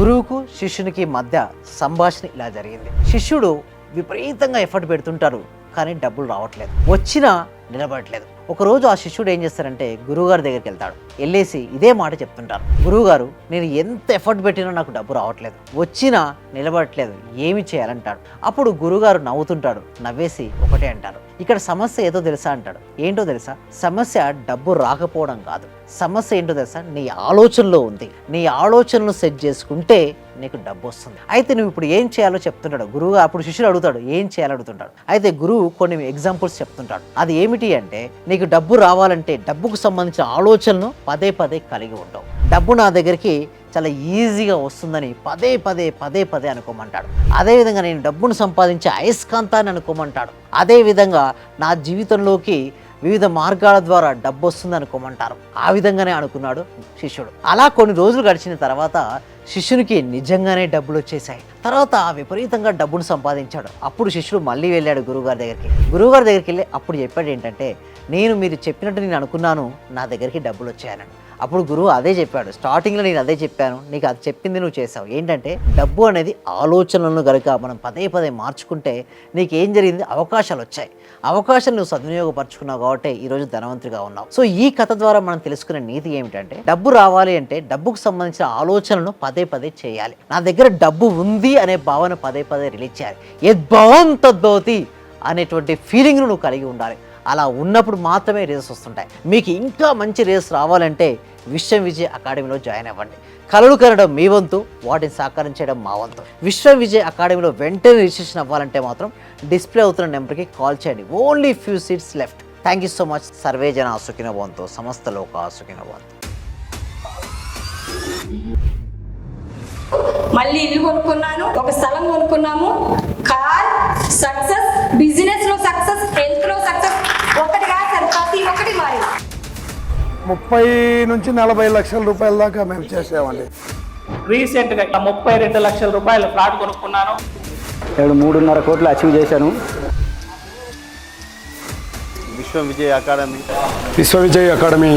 గురువుకు శిష్యునికి మధ్య సంభాషణ ఇలా జరిగింది. శిష్యుడు విపరీతంగా ఎఫర్ట్ పెడుతుంటారు, కానీ డబ్బులు రావట్లేదు, వచ్చినా నిలబడట్లేదు. ఒకరోజు ఆ శిష్యుడు ఏం చేస్తారంటే గురువుగారి దగ్గరికి వెళ్తాడు. వెళ్ళేసి ఇదే మాట చెప్తుంటారు, గురువుగారు నేను ఎంత ఎఫర్ట్ పెట్టినా నాకు డబ్బు రావట్లేదు, వచ్చినా నిలబడట్లేదు, ఏమి చేయాలంటాడు. అప్పుడు గురువుగారు నవ్వుతుంటాడు, నవ్వేసి ఒకటే అంటారు, ఇక్కడ సమస్య ఏదో తెలుసా అంటాడు. ఏంటో తెలుసా? సమస్య డబ్బు రాకపోవడం కాదు, సమస్య ఏంటో తెలుసా? నీ ఆలోచనలో ఉంది. నీ ఆలోచనలు సెట్ చేసుకుంటే నీకు డబ్బు వస్తుంది. అయితే నువ్వు ఇప్పుడు ఏం చేయాలో చెప్తుంటాడు గురువుగా. అప్పుడు శిష్యుడు అడుగుతాడు ఏం చేయాలో అడుగుతుంటాడు. అయితే గురువు కొన్ని ఎగ్జాంపుల్స్ చెప్తుంటాడు. అది ఏమిటి అంటే, నీకు డబ్బు రావాలంటే డబ్బుకు సంబంధించిన ఆలోచనను పదే పదే కలిగి ఉంటావు. డబ్బు నా దగ్గరికి చాలా ఈజీగా వస్తుందని పదే పదే అనుకోమంటాడు. అదేవిధంగా నేను డబ్బును సంపాదించే అయస్కాంతాన్ని అనుకోమంటాడు. అదేవిధంగా నా జీవితంలోకి వివిధ మార్గాల ద్వారా డబ్బు వస్తుంది అనుకోమంటారు. ఆ విధంగానే అనుకున్నాడు శిష్యుడు. అలా కొన్ని రోజులు గడిచిన తర్వాత శిష్యునికి నిజంగానే డబ్బులు వచ్చేసాయి. తర్వాత విపరీతంగా డబ్బును సంపాదించాడు. అప్పుడు శిష్యుడు మళ్ళీ వెళ్ళాడు గురువుగారి దగ్గరికి. గురువుగారి దగ్గరికి వెళ్ళి అప్పుడు చెప్పాడు ఏంటంటే, మీరు చెప్పినట్టు నేను అనుకున్నాను, నా దగ్గరికి డబ్బులు వచ్చాయని. అప్పుడు గురువు అదే చెప్పాడు, స్టార్టింగ్లో నేను అదే చెప్పాను, నీకు అది చెప్పింది నువ్వు చేసావు. ఏంటంటే డబ్బు అనేది ఆలోచనలను కనుక మనం పదే మార్చుకుంటే నీకేం జరిగింది, అవకాశాలు వచ్చాయి. అవకాశాలు నువ్వు సద్వినియోగపరచుకున్నావు కాబట్టి ఈరోజు ధనవంతుడిగా ఉన్నావు. సో ఈ కథ ద్వారా మనం తెలుసుకునే నీతి ఏమిటంటే, డబ్బు రావాలి అంటే డబ్బుకు సంబంధించిన ఆలోచనలను పదే చేయాలి. నా దగ్గర డబ్బు ఉంది అనే భావన పదే రిలీజ్ చేయాలి. యద్భవం తద్భవతి అనేటువంటి ఫీలింగ్ను నువ్వు కలిగి ఉండాలి. అలా ఉన్నప్పుడు మాత్రమే రేస్ వస్తుంటాయి. మీకు ఇంకా మంచి రేస్ రావాలంటే విశ్వం విజయ్ అకాడమీలో జాయిన్ అవ్వండి. కలలు కనడం మీ వంతు, వాటిని సాకారం మా వంతు. విశ్వం విజయ్ అకాడమీలో వెంటనే రిజిస్ట్రేషన్ అవ్వాలంటే మాత్రం డిస్ప్లే అవుతున్న నెంబర్కి కాల్ చేయండి. Only few seats left. Thank you so much. Survey జన సుఖినో భవంతు, సమస్త లోకా సుఖినో భవంతు. మళ్ళీ ఇల్లు కొనుక్కున్నాను, ఒక స్థలం కొనుక్కున్నాము. కార్ సక్సెస్, బిజినెస్ లో సక్సెస్, హెల్త్ లో సక్సెస్. ఒకటి కాదు సార్, ప్రతి ఒక్కటి మారి 30 నుంచి 40 లక్షల రూపాయల దాకా మేము చేసామండి. రీసెంట్గా 32 లక్షల రూపాయల ఫ్లాట్ కొనుక్కున్నాను. 3.5 కోట్లు అచీవ్ చేశాను. విశ్వం విజయ్ అకాడమీ. విశ్వ విజయ్ అకాడమీ